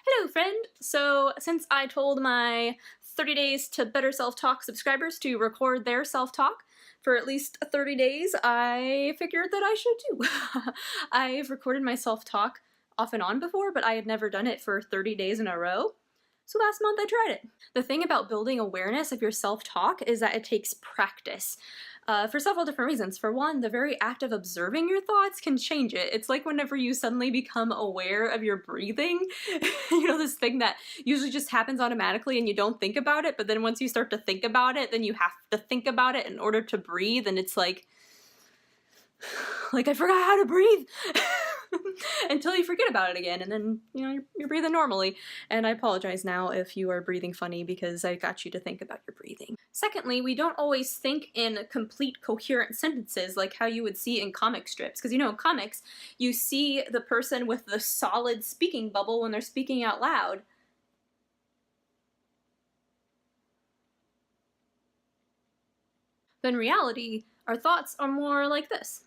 Hello friend! So since I told my 30 days to better self-talk subscribers to record their self-talk for at least 30 days, I figured that I should too. I've recorded my self-talk off and on before, but I had never done it for 30 days in a row. So last month I tried it. The thing about building awareness of your self-talk is that it takes practice. For several different reasons. For one, the very act of observing your thoughts can change it. It's like whenever you suddenly become aware of your breathing, you know, this thing that usually just happens automatically and you don't think about it, but then once you start to think about it, then you have to think about it in order to breathe, and it's like I forgot how to breathe until you forget about it again, and then, you know, you're breathing normally. And I apologize now if you are breathing funny because I got you to think about your breathing. Secondly, we don't always think in complete coherent sentences like how you would see in comic strips, because, you know, in comics you see the person with the solid speaking bubble when they're speaking out loud. But in reality, our thoughts are more like this.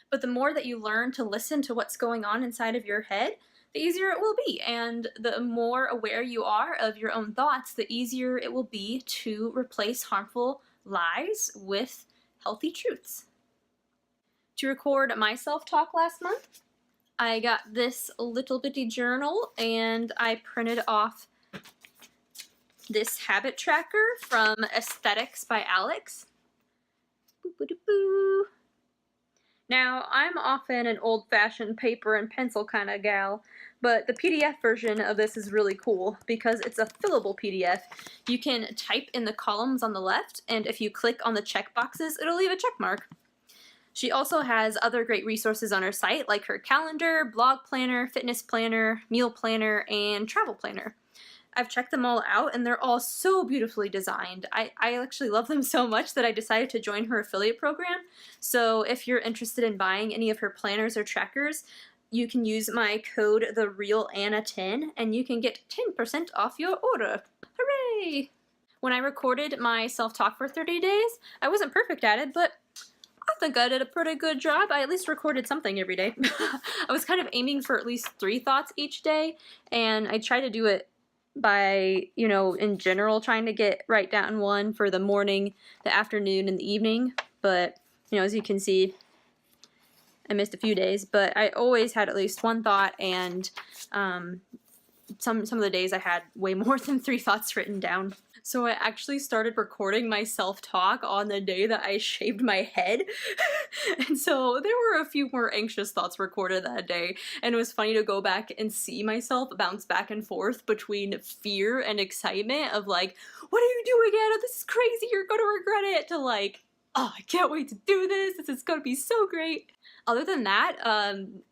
But the more that you learn to listen to what's going on inside of your head, the easier it will be. And the more aware you are of your own thoughts, the easier it will be to replace harmful lies with healthy truths. To record my self-talk last month, I got this little bitty journal and I printed off this habit tracker from Aesthetics by Alexx. Boo-boo-doo-boo. Now, I'm often an old-fashioned paper and pencil kind of gal, but the PDF version of this is really cool because it's a fillable PDF. You can type in the columns on the left, and if you click on the check boxes, it'll leave a check mark. She also has other great resources on her site, like her calendar, blog planner, fitness planner, meal planner, and travel planner. I've checked them all out and they're all so beautifully designed. I actually love them so much that I decided to join her affiliate program. So if you're interested in buying any of her planners or trackers, you can use my code TheRealAnna10 and you can get 10% off your order. Hooray! When I recorded my self-talk for 30 days, I wasn't perfect at it, but I think I did a pretty good job. I at least recorded something every day. I was kind of aiming for at least 3 thoughts each day, and I tried to do it by, you know, in general, trying to write down one for the morning, the afternoon, and the evening. But, you know, as you can see, I missed a few days, but I always had at least 1 thought, and some of the days I had way more than 3 thoughts written down. So I actually started recording my self-talk on the day that I shaved my head. And so there were a few more anxious thoughts recorded that day. And it was funny to go back and see myself bounce back and forth between fear and excitement of like, what are you doing, Anna? This is crazy. You're gonna regret it. To like, oh, I can't wait to do this. This is gonna be so great. Other than that,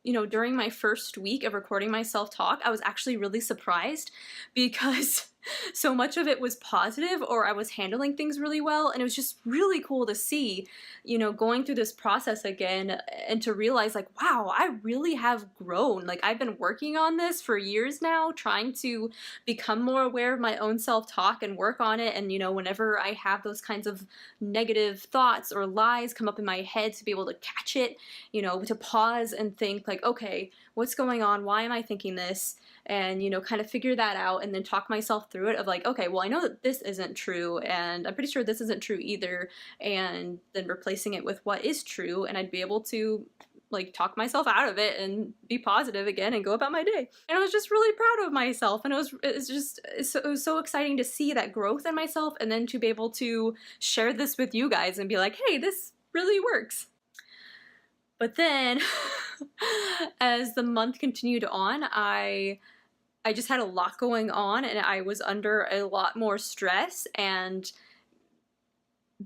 you know, during my first week of recording my self-talk, I was actually really surprised because so much of it was positive, or I was handling things really well, and it was just really cool to see, you know, going through this process again and to realize like, wow, I really have grown. Like, I've been working on this for years now, trying to become more aware of my own self-talk and work on it. And, you know, whenever I have those kinds of negative thoughts or lies come up in my head, to be able to catch it, you know, to pause and think like, okay, what's going on? Why am I thinking this? And, you know, kind of figure that out and then talk myself through it of like, okay, well, I know that this isn't true, and I'm pretty sure this isn't true either, and then replacing it with what is true, and I'd be able to like talk myself out of it and be positive again and go about my day. And I was just really proud of myself, and it was so exciting to see that growth in myself, and then to be able to share this with you guys and be like, hey, this really works. But then as the month continued on, I just had a lot going on, and I was under a lot more stress, and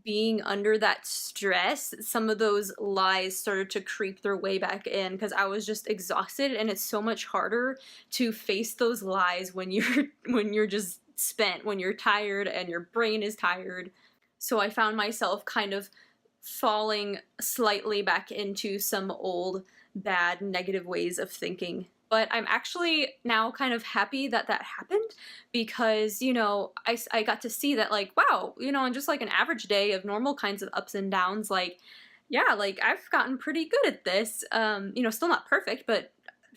being under that stress, some of those lies started to creep their way back in because I was just exhausted, and it's so much harder to face those lies when you're just spent, when you're tired and your brain is tired. So I found myself kind of falling slightly back into some old bad negative ways of thinking But I'm actually now kind of happy that that happened because, you know, I got to see that, like, wow, you know, on just like an average day of normal kinds of ups and downs, like, yeah, like I've gotten pretty good at this. You know, still not perfect, but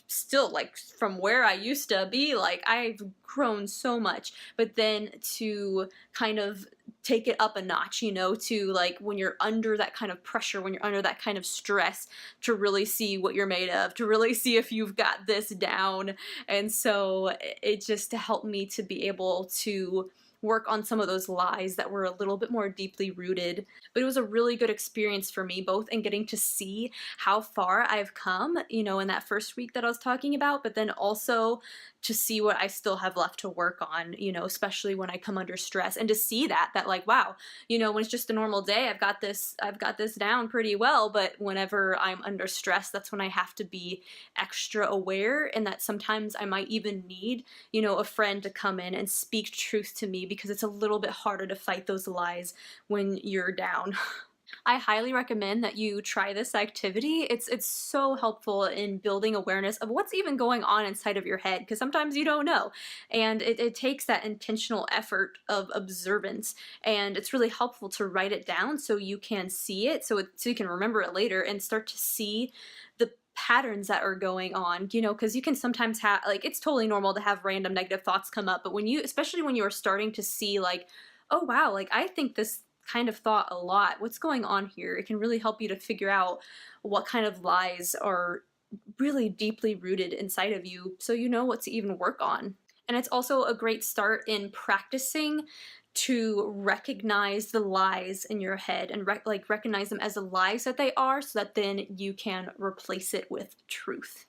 still, like, from where I used to be, like, I've grown so much. But then to kind of take it up a notch, you know, to like when you're under that kind of pressure, when you're under that kind of stress, to really see what you're made of, to really see if you've got this down. And so it just helped me to be able to work on some of those lies that were a little bit more deeply rooted. But it was a really good experience for me, both in getting to see how far I've come, you know, in that first week that I was talking about, but then also to see what I still have left to work on, you know, especially when I come under stress, and to see that like, wow, you know, when it's just a normal day, I've got this down pretty well, but whenever I'm under stress, that's when I have to be extra aware, and that sometimes I might even need, you know, a friend to come in and speak truth to me, because it's a little bit harder to fight those lies when you're down. I highly recommend that you try this activity. It's so helpful in building awareness of what's even going on inside of your head, because sometimes you don't know. And it takes that intentional effort of observance. And it's really helpful to write it down so you can see it, so you can remember it later and start to see the patterns that are going on, you know, because you can sometimes have, like, it's totally normal to have random negative thoughts come up, but when you, especially when you are starting to see, like, oh wow, like I think this kind of thought a lot, what's going on here, it can really help you to figure out what kind of lies are really deeply rooted inside of you, so you know what to even work on. And it's also a great start in practicing to recognize the lies in your head and like recognize them as the lies that they are, so that then you can replace it with truth.